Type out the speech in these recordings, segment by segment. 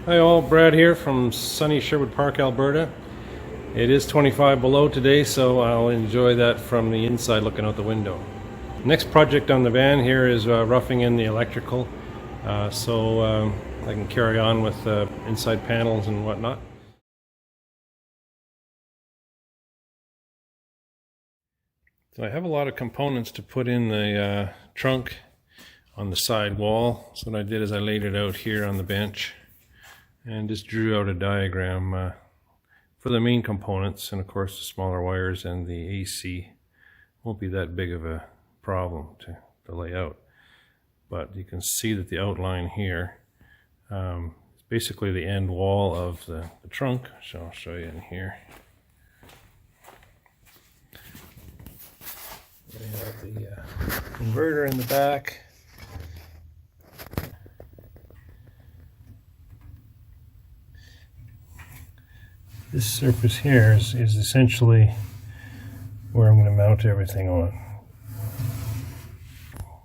Hi all, Brad here from sunny Sherwood Park, Alberta. It is 25 below today, so I'll enjoy that from the inside looking out the window. Next project on the van here is roughing in the electrical, so I can carry on with inside panels and whatnot. So I have a lot of components to put in the trunk on the side wall. So what I did is I laid it out here on the bench and just drew out a diagram for the main components, and of course the smaller wires and the AC won't be that big of a problem to lay out. But you can see that the outline here is basically the end wall of the trunk, so I'll show you in here. We have the inverter in the back. This surface here is essentially where I'm going to mount everything on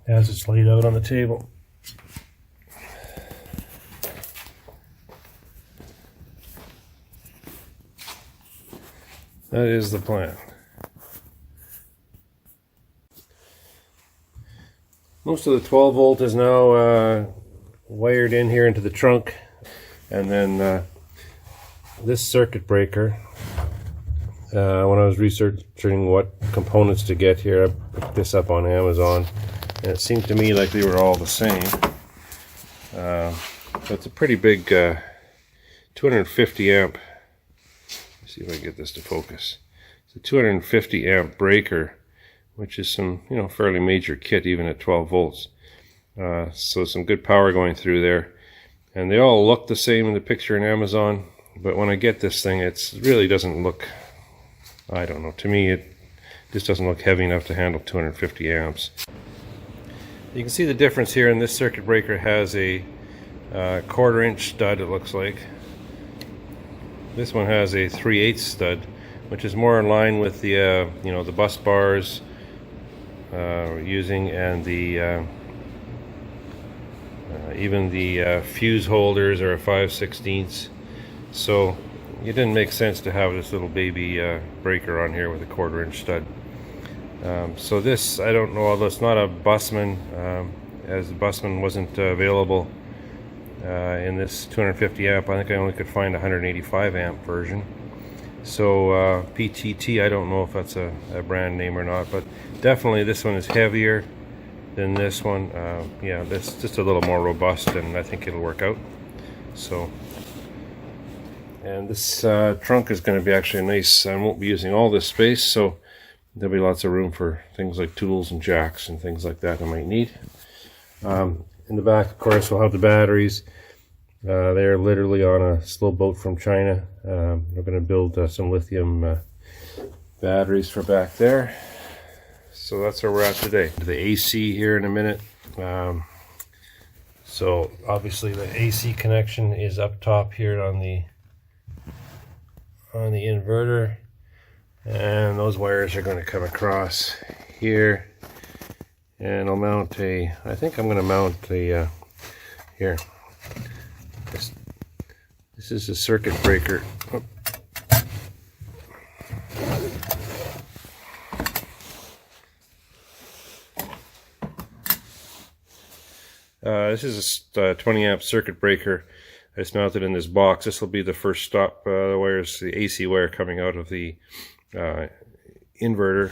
as it's laid out on the table. That is the plan. Most of the 12 volt is now wired in here into the trunk, and then this circuit breaker, when I was researching what components to get here, I picked this up on Amazon, and it seemed to me like they were all the same. But it's a pretty big 250 amp, let's see if I can get this to focus. It's a 250 amp breaker, which is some, fairly major kit even at 12 volts. So some good power going through there. And they all look the same in the picture in Amazon, but when I get this thing, it really doesn't look, I don't know, to me it just doesn't look heavy enough to handle 250 amps. You can see the difference here, and this circuit breaker has a 1/4 inch stud, it looks like. This one has a 3/8 stud, which is more in line with the the bus bars we're using, and the even the fuse holders are a 5/16. So it didn't make sense to have this little baby breaker on here with a 1/4 inch stud. So this, I don't know, although it's not a Busman, as the Busman wasn't available in this 250 amp, I think I only could find a 185 amp version. So PTT, I don't know if that's a brand name or not, but definitely this one is heavier than this one. Yeah, that's just a little more robust, and I think it'll work out. So, and this trunk is going to be actually nice. I won't be using all this space, so there'll be lots of room for things like tools and jacks and things like that I might need. In the back, of course, we'll have the batteries. They're literally on a slow boat from China. We're going to build some lithium batteries for back there. So that's where we're at today. The AC here in a minute. So obviously the AC connection is up top here on the inverter, and those wires are going to come across here, and I'll mount I think I'm going to mount here. This is a circuit breaker. Oh. This is a 20 amp circuit breaker. It's mounted in this box. This will be the first stop. The wires, the AC wire coming out of the inverter.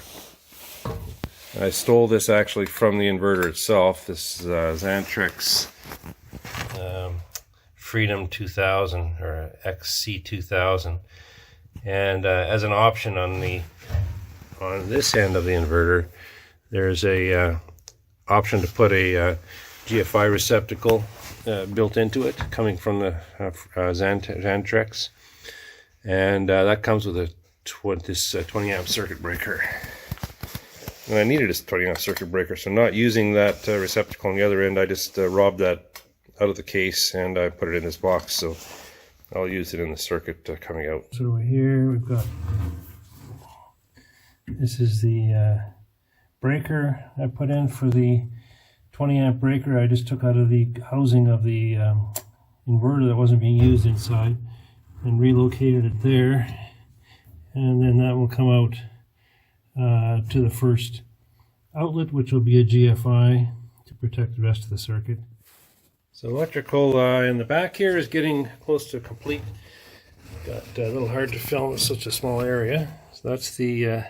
I stole this actually from the inverter itself. This is Xantrex Freedom 2000 or XC 2000, and as an option on this end of the inverter, there's a option to put a GFI receptacle built into it, coming from the Xantrex, and that comes with this 20 amp circuit breaker. And I needed this 20 amp circuit breaker, so not using that receptacle on the other end, I just robbed that out of the case and I put it in this box, so I'll use it in the circuit coming out. So over here we've got, this is the breaker I put in for the 20 amp breaker. I just took out of the housing of the inverter that wasn't being used inside and relocated it there, and then that will come out to the first outlet, which will be a GFI to protect the rest of the circuit. So electrical in the back here is getting close to complete. Got a little hard to film in such a small area. So that's the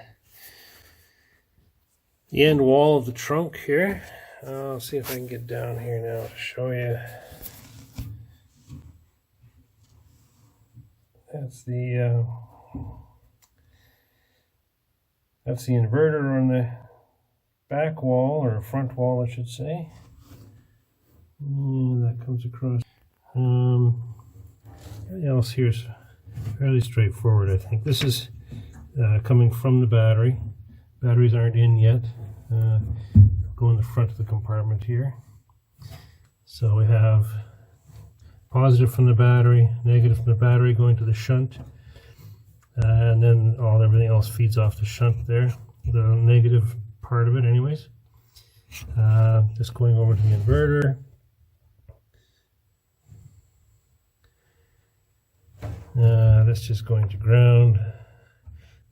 end wall of the trunk here. I'll see if I can get down here now to show you. That's the inverter on the back wall, or front wall I should say. And that comes across. Everything else here is fairly straightforward, I think. This is coming from the battery. Batteries aren't in yet. Go in the front of the compartment here. So we have positive from the battery, negative from the battery going to the shunt, and then everything else feeds off the shunt there, the negative part of it anyways. Just going over to the inverter. That's just going to ground.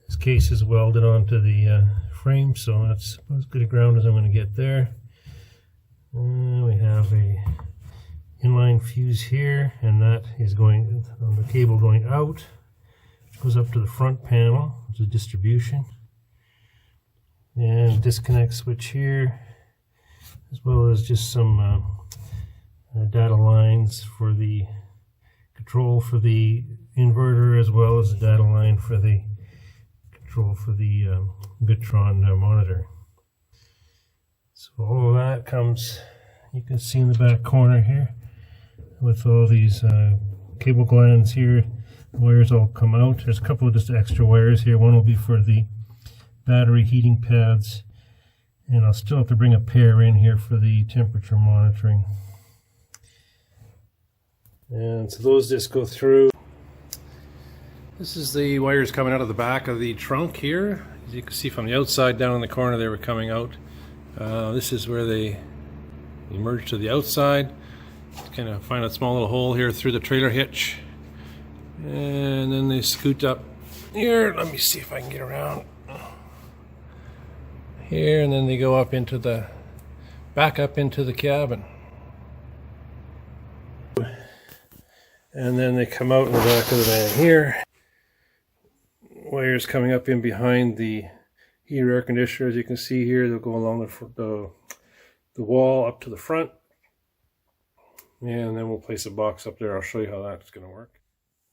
This case is welded onto the frame, so that's as good a ground as I'm going to get there. We have a inline fuse here, and that is going on the cable going out. It goes up to the front panel, which is distribution, and disconnect switch here, as well as just some data lines for the control for the inverter, as well as the data line for the control for the Bitron monitor. So all of that comes, you can see in the back corner here, with all these cable glands here. The wires all come out. There's a couple of just extra wires here. One will be for the battery heating pads, and I'll still have to bring a pair in here for the temperature monitoring. And so those just go through. This is the wires coming out of the back of the trunk here. As you can see from the outside, down in the corner they were coming out. This is where they emerge to the outside. Just kind of find a small little hole here through the trailer hitch, and then they scoot up here. Let me see if I can get around here, and then they go up into the back up into the cabin, and then they come out in the back of the van here. Wires coming up in behind the heater air conditioner, as you can see here. They'll go along the wall up to the front, and then we'll place a box up there. I'll show you how that's going to work.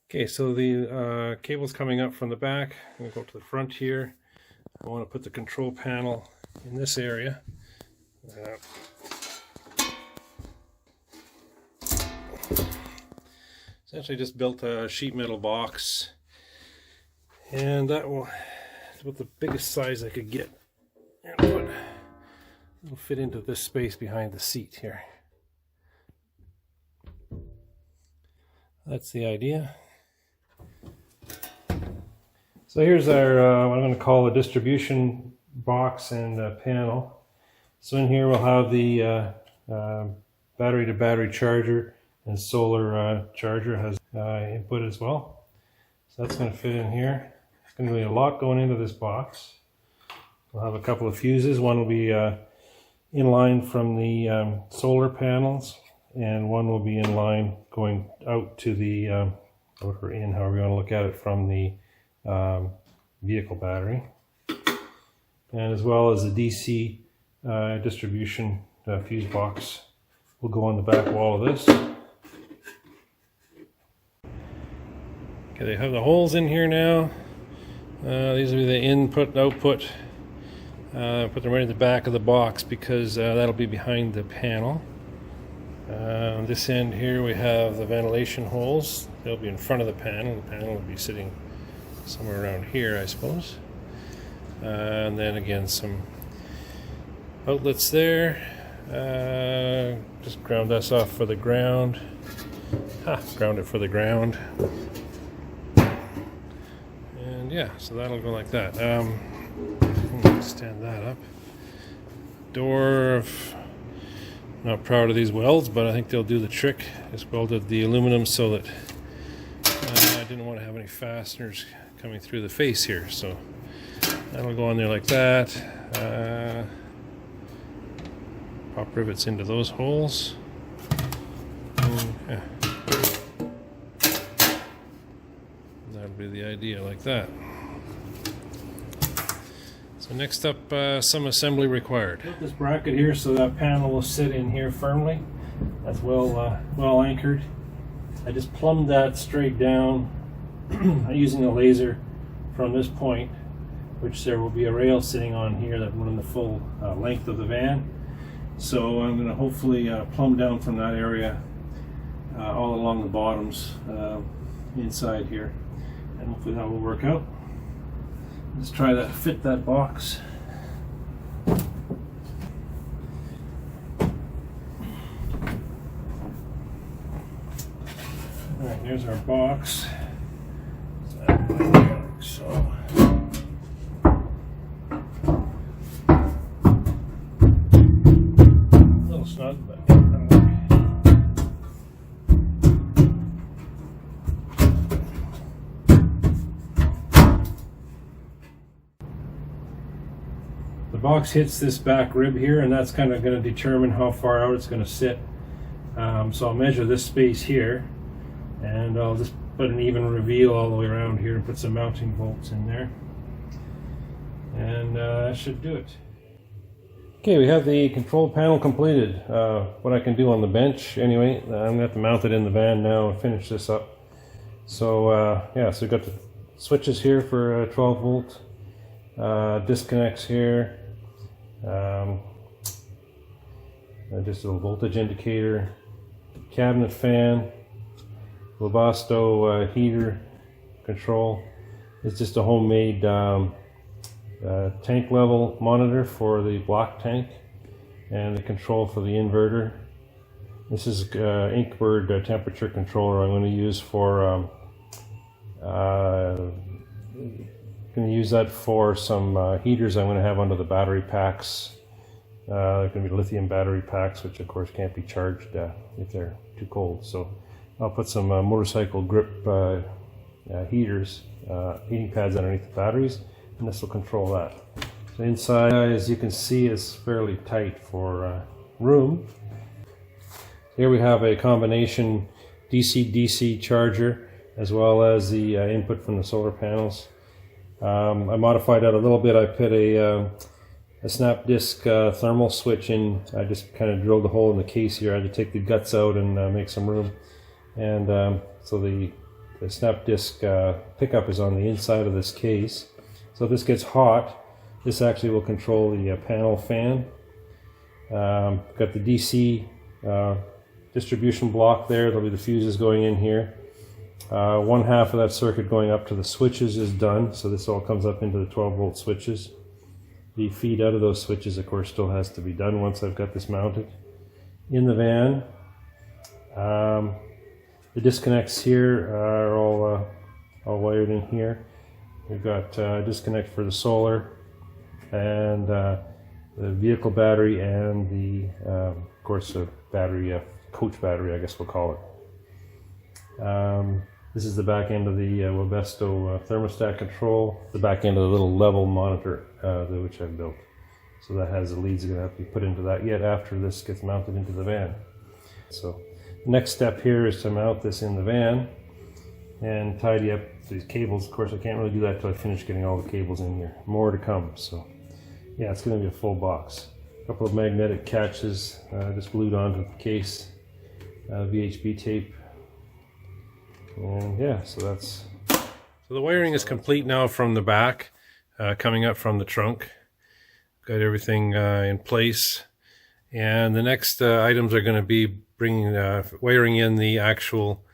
Okay, so the cable's coming up from the back. I'm going to go up to the front here. I want to put the control panel in this area. Essentially just built a sheet metal box, and that will, it's about the biggest size I could get. It'll fit into this space behind the seat here. That's the idea. So here's our what I'm going to call a distribution box and panel. So in here we'll have the battery to battery charger, and solar charger has input as well. So that's going to fit in here. It's going to be a lot going into this box. We'll have a couple of fuses. One will be in line from the solar panels, and one will be in line going out to the or in, however you want to look at it, from the vehicle battery, and as well as the DC distribution fuse box will go on the back wall of this. Okay, they have the holes in here now. These will be the input and output. Put them right in the back of the box, because that'll be behind the panel. On this end here we have the ventilation holes. They'll be in front of the panel. The panel will be sitting somewhere around here, I suppose. And then again, some outlets there. Just ground this off for the ground. Ground it for the ground. And yeah, so that'll go like that. Stand that up. Door Not proud of these welds, but I think they'll do the trick. Just welded the aluminum so that I didn't want to have any fasteners coming through the face here, so that'll go on there like that. Pop rivets into those holes. Okay. That'll be the idea, like that. So next up, some assembly required. Put this bracket here so that panel will sit in here firmly. That's well anchored. I just plumbed that straight down using a laser from this point, which there will be a rail sitting on here that will run the full length of the van. So I'm going to hopefully plumb down from that area all along the bottoms inside here, and hopefully that will work out. Let's try to fit that box. Alright, here's our box. So a little snug, but the box hits this back rib here, and that's kind of going to determine how far out it's going to sit. So I'll measure this space here, and I'll just put an even reveal all the way around here and put some mounting bolts in there, and that should do it. Okay, we have the control panel completed. What I can do on the bench anyway, I'm going to have to mount it in the van now and finish this up. So yeah, so we've got the switches here for 12 volt, disconnects here, just a little voltage indicator, cabinet fan, Webasto heater control. It's just a homemade tank level monitor for the block tank, and the control for the inverter. This is Inkbird temperature controller I'm going to use for going to use that for some heaters I'm going to have under the battery packs. They're going to be lithium battery packs, which of course can't be charged if they're too cold. So I'll put some motorcycle grip heaters, heating pads underneath the batteries, and this will control that. So inside, as you can see, is fairly tight for room. Here we have a combination DC-DC charger, as well as the input from the solar panels. I modified that a little bit. I put a snap disc thermal switch in. I just kind of drilled a hole in the case here. I had to take the guts out and make some room. And so the snap disc pickup is on the inside of this case. So if this gets hot, this actually will control the panel fan. Got the DC distribution block there. There'll be the fuses going in here. One half of that circuit going up to the switches is done, so this all comes up into the 12 volt switches. The feed out of those switches, of course, still has to be done once I've got this mounted in the van. The disconnects here are all wired in here. We've got a disconnect for the solar, and the vehicle battery, and the of course a battery, coach battery I guess we'll call it. This is the back end of the Webasto thermostat control, the back end of the little level monitor which I've built. So that has the leads that are going to have to be put into that yet after this gets mounted into the van. So the next step here is to mount this in the van and tidy up these cables. Of course I can't really do that until I finish getting all the cables in here. More to come. So yeah, it's going to be a full box. A couple of magnetic catches just glued onto the case, VHB tape. And yeah, so that's... So the wiring is complete now from the back, coming up from the trunk. Got everything in place. And the next items are going to be bringing, wiring in the actual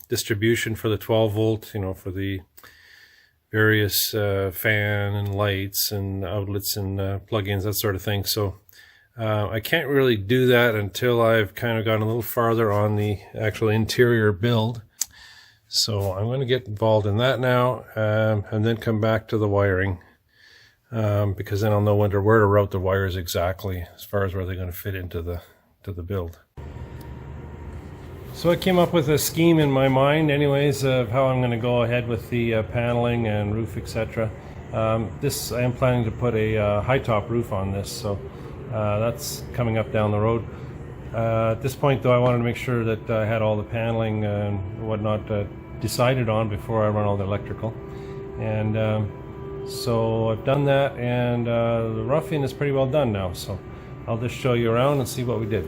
distribution for the 12 volt, you know, for the various fan and lights and outlets and plug-ins, that sort of thing. So I can't really do that until I've kind of gone a little farther on the actual interior build. So I'm going to get involved in that now, and then come back to the wiring, because then I'll know where to route the wires exactly as far as where they're going to fit into the to the build. So I came up with a scheme in my mind anyways of how I'm going to go ahead with the paneling and roof, etc. This, I am planning to put a high top roof on this, so that's coming up down the road. At this point though, I wanted to make sure that I had all the paneling and whatnot decided on before I run all the electrical. And so I've done that, and the roughing is pretty well done now, so I'll just show you around and see what we did.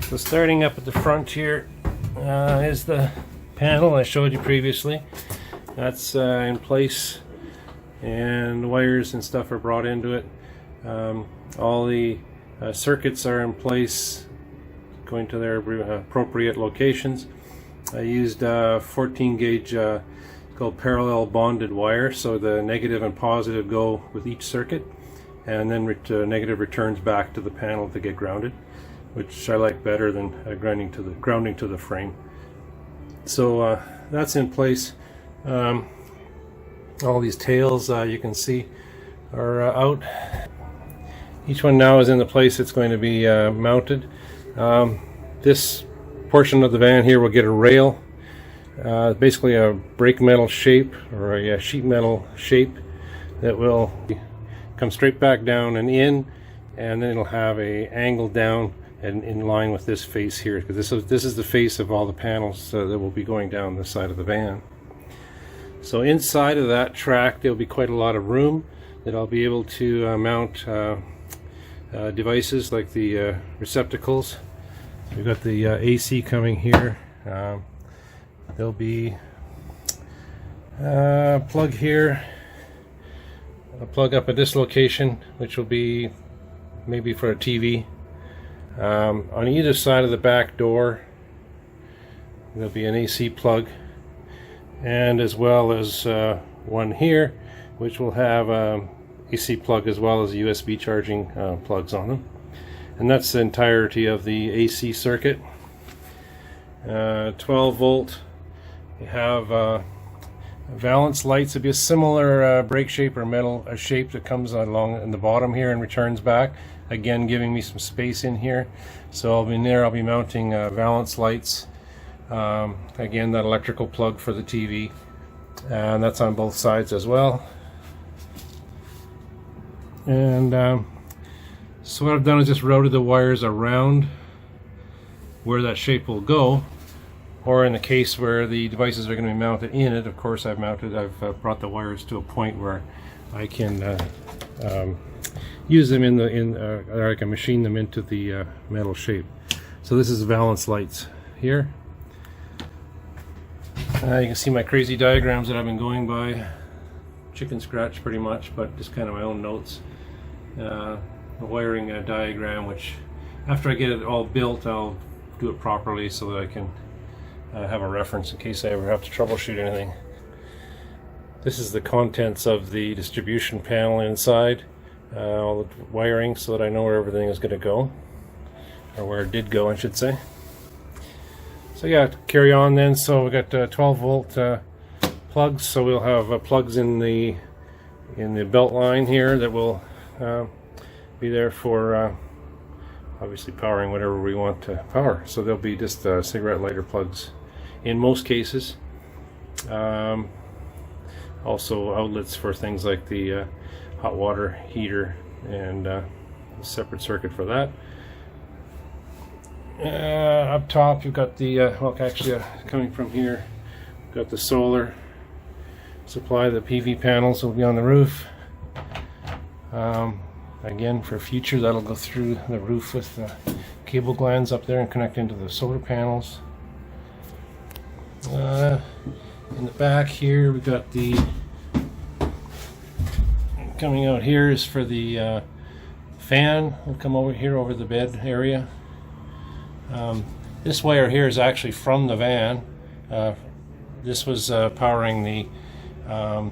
So starting up at the front here is the panel I showed you previously. That's in place, and the wires and stuff are brought into it. All the circuits are in place, going to their appropriate locations. I used 14 gauge called parallel bonded wire, so the negative and positive go with each circuit, and then negative returns back to the panel to get grounded, which I like better than grounding to the frame. So that's in place. All these tails you can see are out. Each one now is in the place it's going to be mounted. This portion of the van here will get a rail, basically a brake metal shape or a sheet metal shape that will come straight back down and in, and then it'll have a angle down and in line with this face here, because this is the face of all the panels that will be going down the side of the van. So inside of that track there'll be quite a lot of room that I'll be able to mount devices like the receptacles. We've got the AC coming here. There'll be a plug here, a plug up at this location, which will be maybe for a TV. On either side of the back door there'll be an AC plug, and as well as one here which will have AC plug as well as USB charging plugs on them. And that's the entirety of the AC circuit. 12 volt. You have valence lights. It'll be a similar brake shape or metal shape that comes along in the bottom here and returns back, again giving me some space in here. So I'll be mounting valence lights. Again, that electrical plug for the TV, and that's on both sides as well. And so what I've done is just routed the wires around where that shape will go, or in the case where the devices are going to be mounted in it, of course I've brought the wires to a point where I can use them or I can machine them into the metal shape. So this is valence lights here. You can see my crazy diagrams that I've been going by, chicken scratch pretty much, but just kind of my own notes. A wiring diagram, which after I get it all built I'll do it properly so that I can have a reference in case I ever have to troubleshoot anything. This is the contents of the distribution panel inside, all the wiring, so that I know where everything is going to go, or where it did go I should say. So yeah, carry on then. So we got 12 volt plugs, so we'll have plugs in the belt line here that will be there for obviously powering whatever we want to power. So there'll be just cigarette lighter plugs in most cases. Also outlets for things like the hot water heater, and a separate circuit for that. Up top you've got the well, actually coming from here, got the solar supply. The PV panels will be on the roof. Again, for future, that'll go through the roof with the cable glands up there and connect into the solar panels. In the back here we've got the coming out here is for the fan. Will come over here over the bed area. This wire here is actually from the van. This was powering the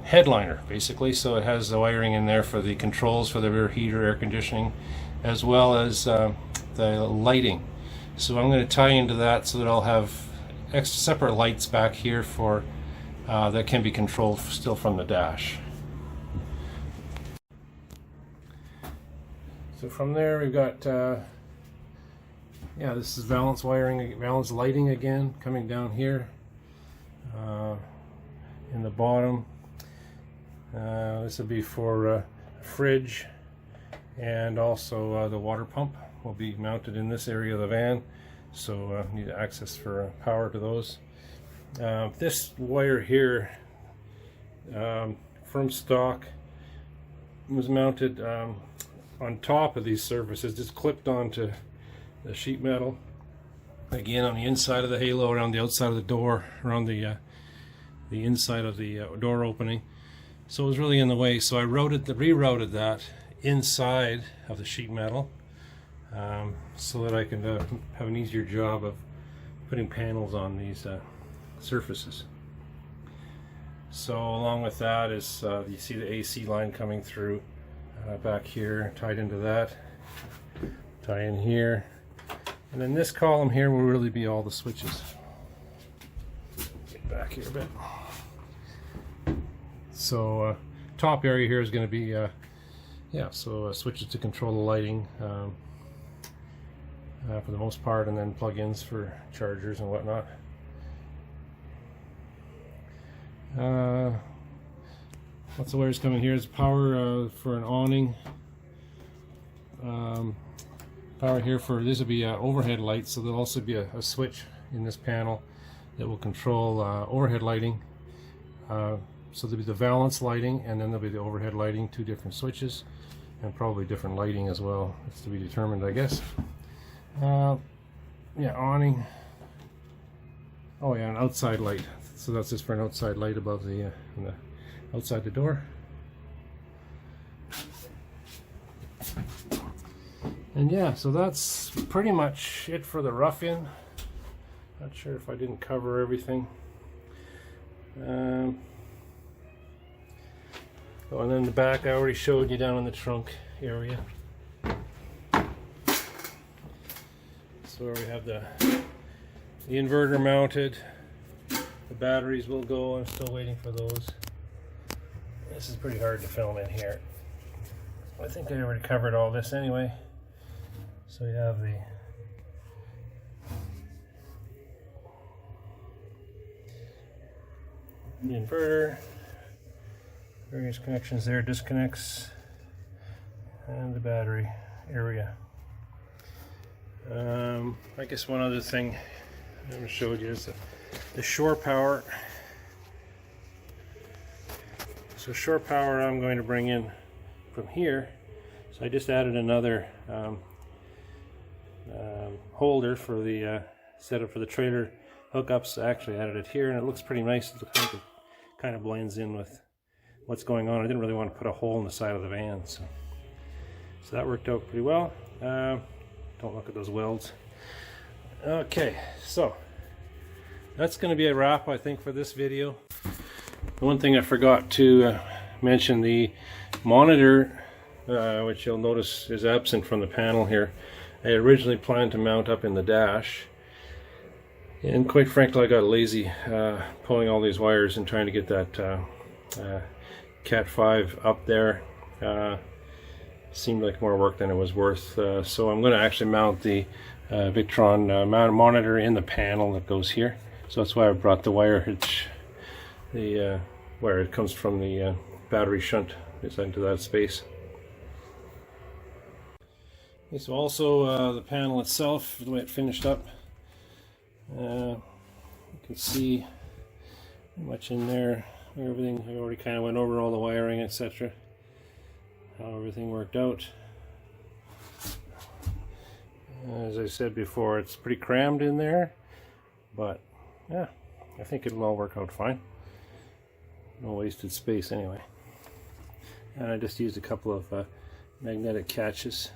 headliner basically, so it has the wiring in there for the controls for the rear heater, air conditioning, as well as the lighting. So I'm going to tie into that so that I'll have separate lights back here for that can be controlled still from the dash. So from there we've got yeah, this is valance wiring, valance lighting again, coming down here in the bottom. This will be for fridge, and also the water pump will be mounted in this area of the van, so need access for power to those. This wire here from stock was mounted on top of these surfaces, just clipped onto the sheet metal, again on the inside of the halo, around the outside of the door, around the inside of the door opening. So it was really in the way, so I rerouted that inside of the sheet metal so that I can have an easier job of putting panels on these surfaces. So along with that is you see the AC line coming through back here, tied into that, tie in here, and then this column here will really be all the switches. Get back here a bit. So top area here is going to be yeah, so switches to control the lighting for the most part, and then plug-ins for chargers and whatnot. Lots of wires coming here. Is power for an awning. Power here for this will be overhead lights, so there'll also be a switch in this panel that will control overhead lighting. So there'll be the valance lighting, and then there'll be the overhead lighting, two different switches, and probably different lighting as well. It's to be determined, I guess. Yeah, awning. Oh yeah, an outside light. So that's just for an outside light above the outside the door. And yeah, so that's pretty much it for the rough-in. Not sure if I didn't cover everything. Oh, and then the back I already showed you down in the trunk area. So we have the inverter mounted. The batteries will go. I'm still waiting for those. This is pretty hard to film in here. I think I already covered all this anyway. So you have the inverter, various connections there, disconnects, and the battery area. I guess one other thing I haven't showed you is the shore power. So shore power I'm going to bring in from here. So I just added another holder for the setup for the trailer hookups. I actually added it here, and it looks pretty nice. It looks like it kind of blends in with what's going on. I didn't really want to put a hole in the side of the van, so that worked out pretty well. Don't look at those welds. Okay, so that's going to be a wrap, I think, for this video. The one thing I forgot to mention, the monitor, which you'll notice is absent from the panel here. I originally planned to mount up in the dash, and quite frankly I got lazy pulling all these wires and trying to get that Cat 5 up there. Seemed like more work than it was worth, so I'm going to actually mount the Victron monitor in the panel that goes here. So that's why I brought the wire hitch, the wire it comes from the battery shunt is into that space. Okay, so also the panel itself, the way it finished up, you can see pretty much in there everything. I already kind of went over all the wiring, etc., how everything worked out. As I said before, it's pretty crammed in there, but yeah, I think it'll all work out fine. No wasted space anyway. And I just used a couple of magnetic catches,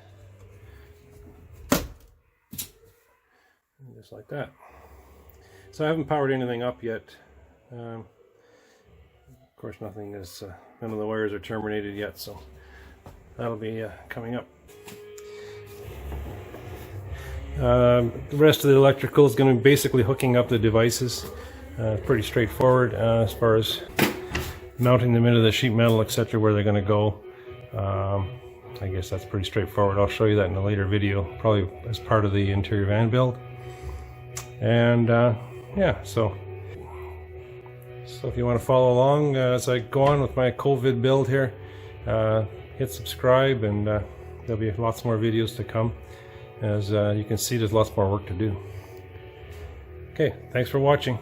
just like that. So I haven't powered anything up yet. Of course, nothing is, none of the wires are terminated yet, so that'll be coming up. The rest of the electrical is going to be basically hooking up the devices. Pretty straightforward as far as mounting them into the sheet metal, etc., where they're going to go. I guess that's pretty straightforward. I'll show you that in a later video, probably as part of the interior van build. And yeah, so if you want to follow along as I go on with my COVID build here, hit subscribe, and there'll be lots more videos to come. As you can see, there's lots more work to do. Okay, thanks for watching.